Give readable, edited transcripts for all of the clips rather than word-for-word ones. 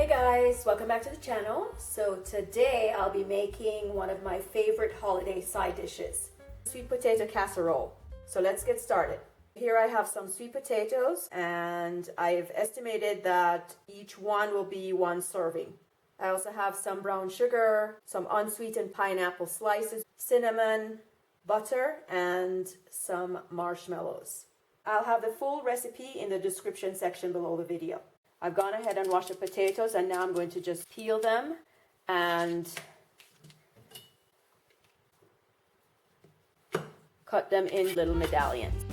Hey guys, welcome back to the channel. So today I'll be making one of my favorite holiday side dishes, sweet potato casserole. So let's get started. Here I have some sweet potatoes and I've estimated that each one will be one serving. I also have some brown sugar, some unsweetened pineapple slices, cinnamon, butter, and some marshmallows. I'll have the full recipe in the description section below the video. I've gone ahead and washed the potatoes and now I'm going to just peel them and cut them in little medallions.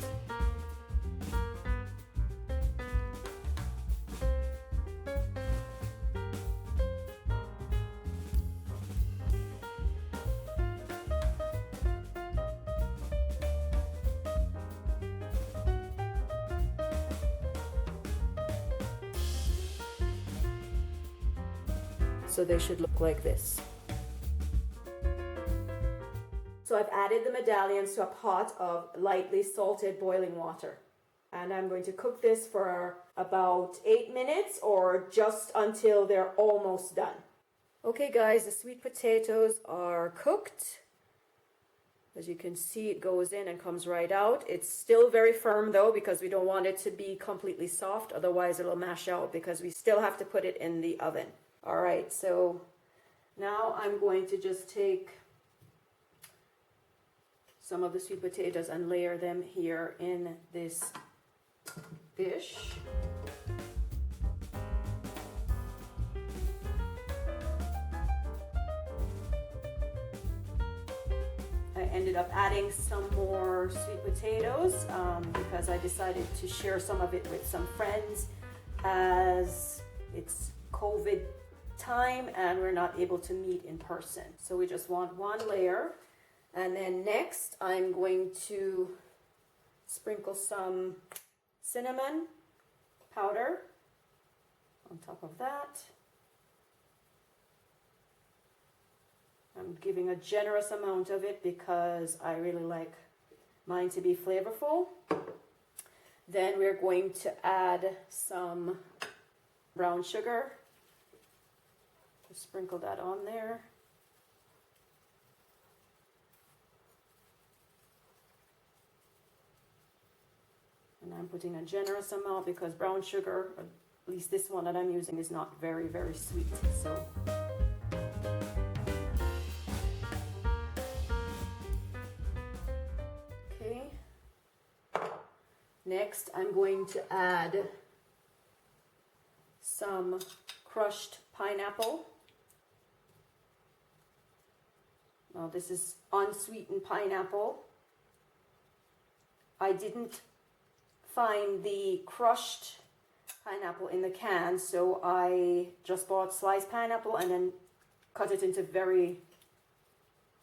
So they should look like this. So I've added the medallions to a pot of lightly salted boiling water. And I'm going to cook this for about 8 minutes or just until they're almost done. Okay guys, the sweet potatoes are cooked. As you can see, it goes in and comes right out. It's still very firm though because we don't want it to be completely soft, otherwise it'll mash out because we still have to put it in the oven. All right, so now I'm going to just take some of the sweet potatoes and layer them here in this dish. I ended up adding some more sweet potatoes because I decided to share some of it with some friends as it's COVID time and we're not able to meet in person. So we just want one layer. And then next I'm going to sprinkle some cinnamon powder on top of that. I'm giving a generous amount of it because I really like mine to be flavorful. Then we're going to add some brown sugar. Just sprinkle that on there. And I'm putting a generous amount because brown sugar, at least this one that I'm using, is not very, very sweet. So okay. Next, I'm going to add some crushed pineapple. Now this is unsweetened pineapple. I didn't find the crushed pineapple in the can, so I just bought sliced pineapple and then cut it into very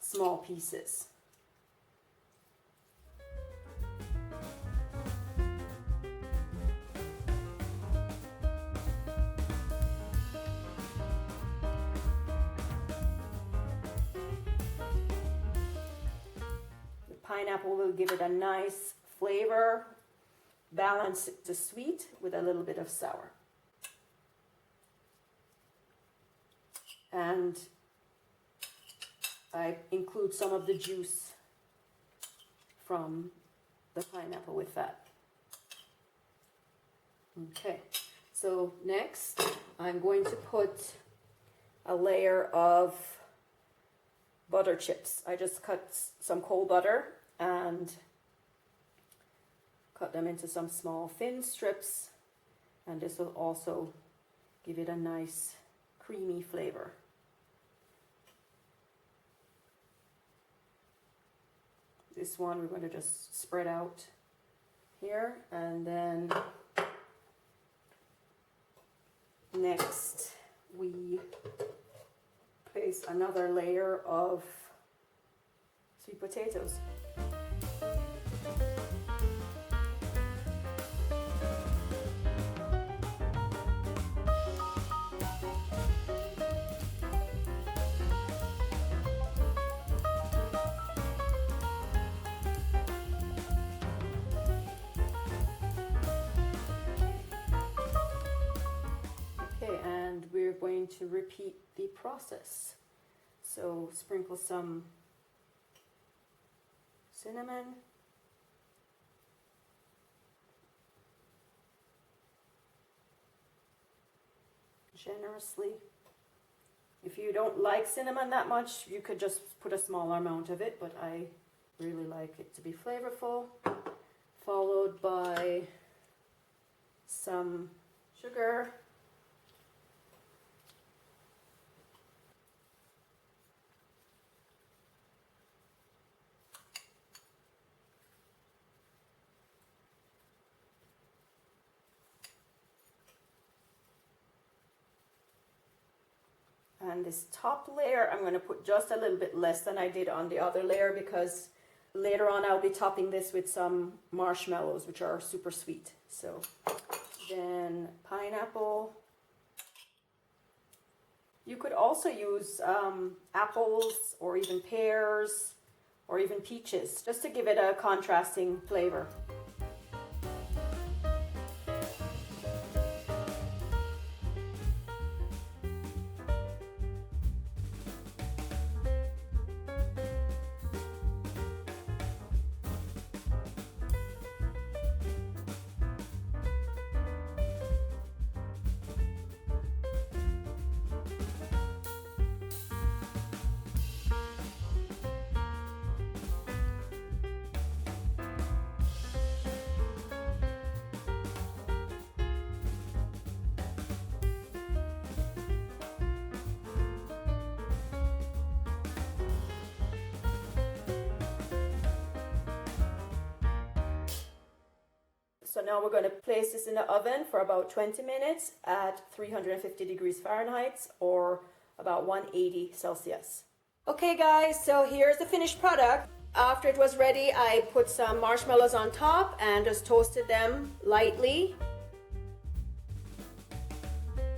small pieces. Pineapple will give it a nice flavor, balance the sweet with a little bit of sour. And I include some of the juice from the pineapple with that. Okay, so next I'm going to put a layer of butter chips. I just cut some cold butter and cut them into some small thin strips, and this will also give it a nice creamy flavor. This one we're going to just spread out here, and then next we place another layer of sweet potatoes. we're going to repeat the process. So sprinkle some cinnamon, generously. If you don't like cinnamon that much, you could just put a smaller amount of it, but I really like it to be flavorful. Followed by some sugar. And this top layer, I'm going to put just a little bit less than I did on the other layer, because later on I'll be topping this with some marshmallows, which are super sweet. So then pineapple. You could also use apples or even pears or even peaches, just to give it a contrasting flavor. So now we're going to place this in the oven for about 20 minutes at 350 degrees Fahrenheit or about 180 Celsius. Okay guys, so here's the finished product. After it was ready, I put some marshmallows on top and just toasted them lightly.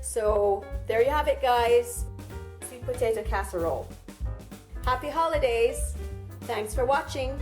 So there you have it guys, sweet potato casserole. Happy holidays! Thanks for watching.